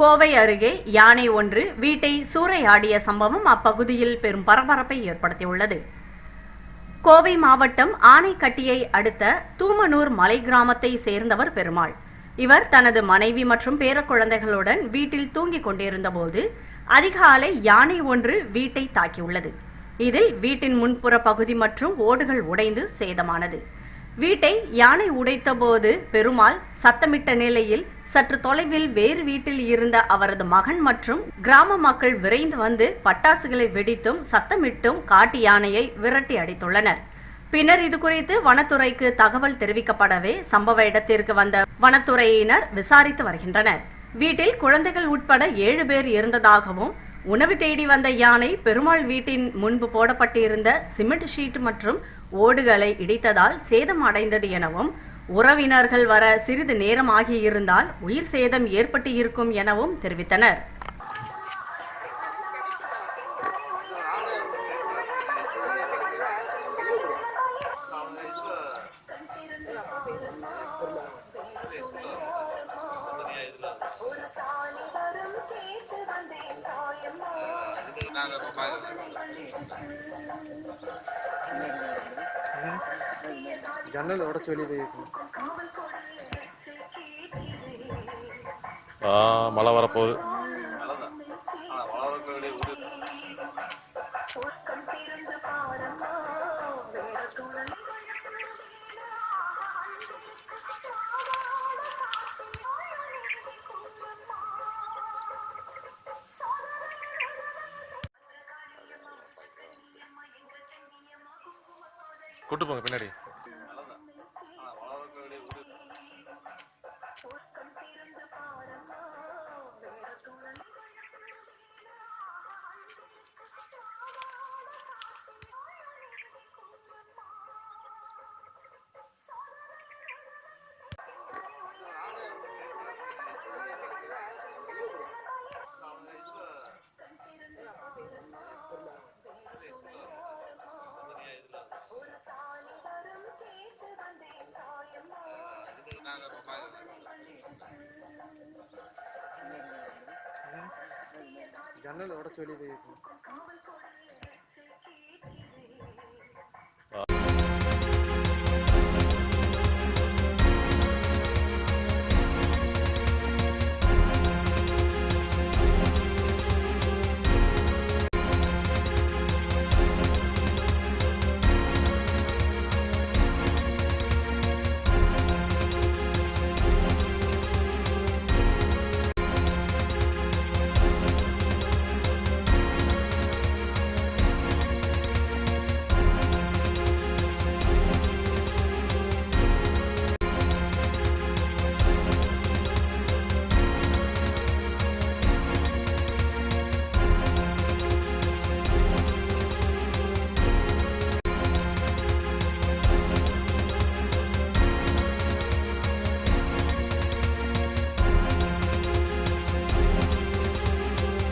கோவை அருகே யானை ஒன்று வீட்டை சூறையாடிய சம்பவம் அப்பகுதியில் பெரும் பரபரப்பை ஏற்படுத்தியுள்ளது. கோவை மாவட்டம் ஆனைக்கட்டியை அடுத்த தூமனூர் மலை கிராமத்தை சேர்ந்தவர் பெருமாள். இவர் தனது மனைவி மற்றும் பேரக்குழந்தைகளுடன் வீட்டில் தூங்கிக் கொண்டிருந்தபோது அதிகாலை யானை ஒன்று வீட்டை தாக்கியுள்ளது. இதில் வீட்டின் முன்புற பகுதி மற்றும் ஓடுகள் உடைந்து சேதமானது. வீட்டை யானை உடைத்தபோது பெருமாள் சத்தமிட்ட நிலையில் சற்று தொலைவில் வேறு வீட்டில் இருந்த அவரது மகன் மற்றும் கிராம மக்கள் விரைந்து வந்து பட்டாசுகளை வெடித்தும் சத்தமிட்டும் காட்டு யானையை விரட்டி அடித்துள்ளனர். பின்னர் இதுகுறித்து வனத்துறைக்கு தகவல் தெரிவிக்கப்படவே சம்பவ இடத்திற்கு வந்த வனத்துறையினர் விசாரித்து வருகின்றனர். வீட்டில் குழந்தைகள் உட்பட 7 பேர் இருந்ததாகவும் உணவு தேடி வந்த யானை பெருமாள் வீட்டின் முன்பு போடப்பட்டிருந்த சிமெண்ட் ஷீட் மற்றும் ஓடுகளை இடித்ததால் சேதம் அடைந்தது எனவும் உறவினர்கள் வர சிறிது நேரம் ஆகியிருந்தால் உயிர் சேதம் ஏற்பட்டு இருக்கும் எனவும் தெரிவித்தனர். ஜன்னல் உடச்சு வெளியே மழை வரப்போகுது. கூட்டு போங்க பின்னாடி. ஜன்னல் உடச்சு வெளியே